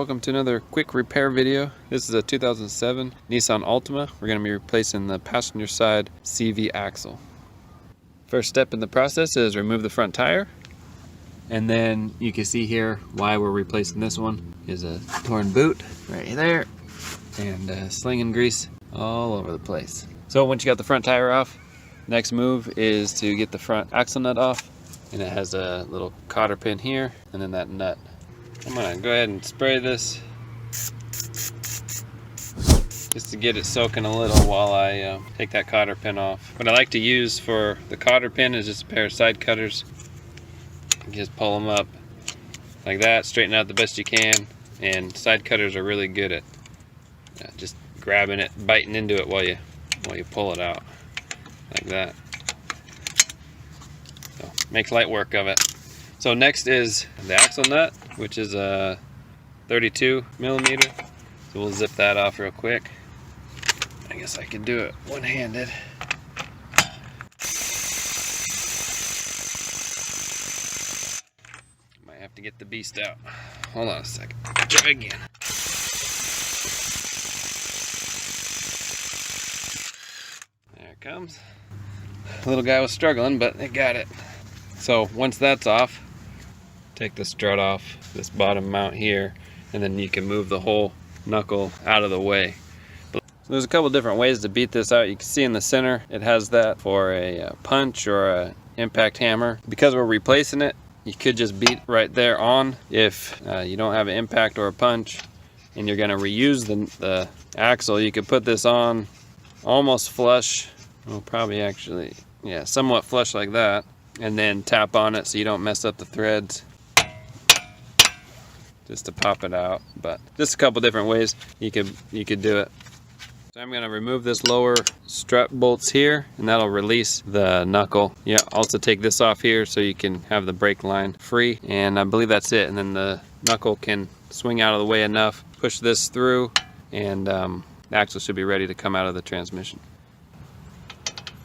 welcome to another quick repair video. This is a 2007 Nissan Altima. We're going to be replacing the passenger side CV axle. First step in the process is remove the front tire, and then you can see here why we're replacing this one is a torn boot right there and slinging grease all over the place. So once you got the front tire off, next move is to get the front axle nut off, and it has a little cotter pin here and then that nut. I'm gonna go ahead and spray this just to get it soaking a little while I take that cotter pin off. What I like to use for the cotter pin is just a pair of side cutters. You just pull them up like that, straighten out the best you can, and side cutters are really good at just grabbing it, biting into it while you pull it out like that. So makes light work of it. So next is the axle nut, which is a 32 millimeter. So we'll zip that off real quick. I guess I can do it one-handed. Might have to get the beast out. Hold on a second. Try again. There it comes. The little guy was struggling, but it got it. So once that's off, take the strut off this bottom mount here, and then you can move the whole knuckle out of the way. So there's a couple different ways to beat this out. You can see in the center it has that for a punch or a impact hammer. Because we're replacing it, you could just beat right there on. If you don't have an impact or a punch and you're going to reuse the axle, you could put this on almost flush, well, probably actually, yeah, somewhat flush like that, and then tap on it so you don't mess up the threads, just to pop it out. But just a couple different ways you could do it. So I'm going to remove this lower strut bolts here, and that'll release the knuckle. Yeah, also take this off here so you can have the brake line free, and I believe that's it. And then the knuckle can swing out of the way enough, push this through, and the axle should be ready to come out of the transmission.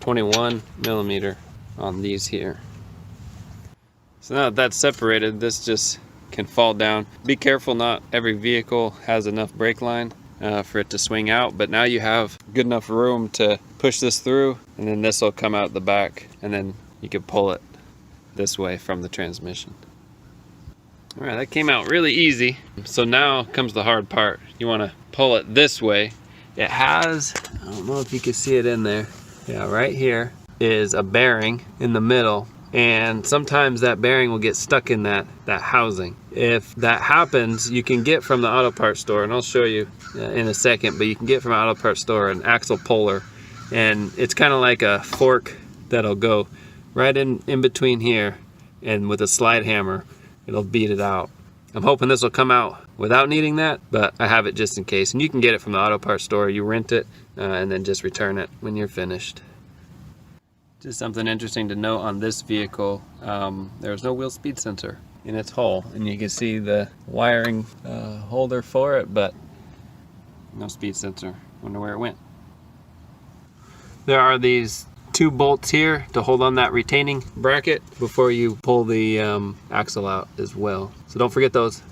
21 millimeter on these here. So now that that's separated, this just can fall down. Be careful, not every vehicle has enough brake line for it to swing out, but now you have good enough room to push this through, and then this will come out the back, and then you can pull it this way from the transmission. All right, that came out really easy. So now comes the hard part. You want to pull it this way. It has, I don't know if you can see it in there. Yeah, right here is a bearing in the middle, and sometimes that bearing will get stuck in that housing. If that happens, you can get from the auto parts store, and I'll show you in a second, but you can get from an auto parts store an axle puller, and it's kind of like a fork that'll go right in between here, and with a slide hammer it'll beat it out. I'm hoping this will come out without needing that, but I have it just in case. And you can get it from the auto parts store. You rent it and then just return it when you're finished. Just something interesting to note on this vehicle, there's no wheel speed sensor in its hull, and you can see the wiring holder for it, but no speed sensor. Wonder where it went. There are these two bolts here to hold on that retaining bracket before you pull the axle out as well. So don't forget those.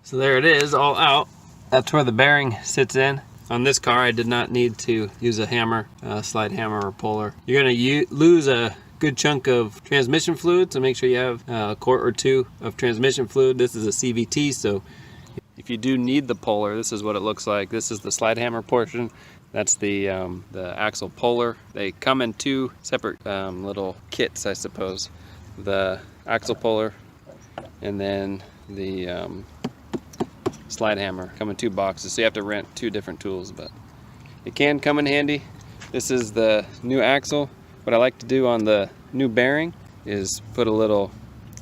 So there it is, all out. That's where the bearing sits in. On this car, I did not need to use a hammer, slide hammer or puller. You're gonna lose a good chunk of transmission fluid, so make sure you have a quart or two of transmission fluid. This is a CVT, so if you do need the puller, this is what it looks like. This is the slide hammer portion. That's the axle puller. They come in two separate little kits, I suppose. The axle puller and then the slide hammer come in two boxes, so you have to rent two different tools, but it can come in handy. This is the new axle. What I like to do on the new bearing is put a little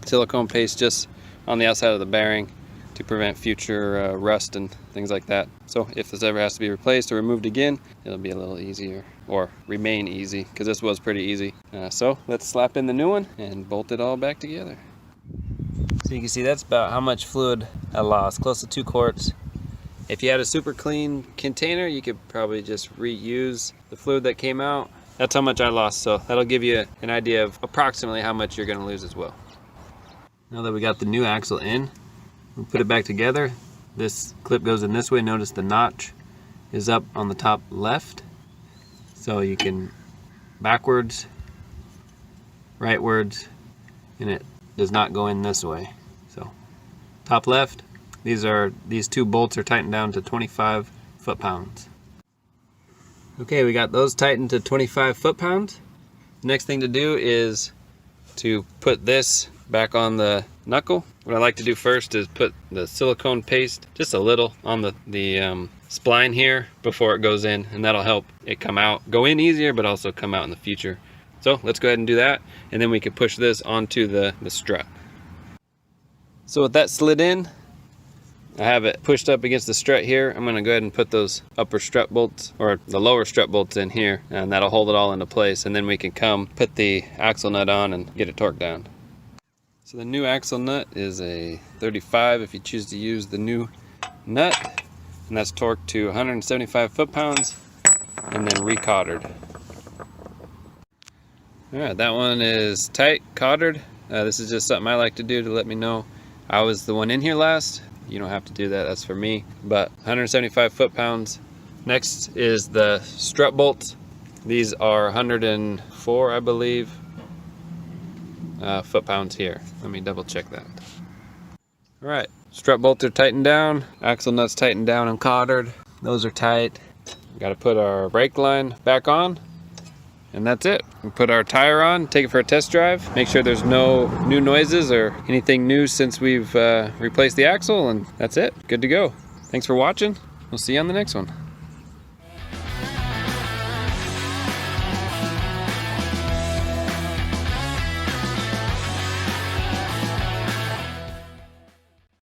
silicone paste just on the outside of the bearing to prevent future rust and things like that. So if this ever has to be replaced or removed again, it'll be a little easier, or remain easy, because this was pretty easy. So let's slap in the new one and bolt it all back together. So you can see that's about how much fluid I lost, close to 2 quarts. If you had a super clean container, you could probably just reuse the fluid that came out. That's how much I lost, so that'll give you an idea of approximately how much you're going to lose as well. Now that we got the new axle in, we'll put it back together. this clip goes in this way. Notice the notch is up on the top left. So you can backwards, rightwards, and it does not go in this way. So top left, these two bolts are tightened down to 25 foot-pounds. Okay, we got those tightened to 25 foot-pounds. Next thing to do is to put this back on the knuckle. What I like to do first is put the silicone paste just a little on the spline here before it goes in, and that'll help it go in easier, but also come out in the future. So let's go ahead and do that, and then we can push this onto the strut. So with that slid in, I have it pushed up against the strut here. I'm gonna go ahead and put those upper strut bolts, or the lower strut bolts in here, and that'll hold it all into place, and then we can come put the axle nut on and get it torqued down. So the new axle nut is a 35 if you choose to use the new nut, and that's torqued to 175 foot-pounds and then recothered. Alright, that one is tight, cothered. This is just something I like to do to let me know I was the one in here last. You don't have to do that, that's for me. But 175 foot-pounds. Next is the strut bolts. These are 104, I believe, foot-pounds here. Let me double check that. Alright, strut bolts are tightened down, axle nuts tightened down and cothered. Those are tight. Got to put our brake line back on, and that's it. We put our tire on, take it for a test drive, make sure there's no new noises or anything new since we've replaced the axle, and that's it. Good to go. Thanks for watching. We'll see you on the next one.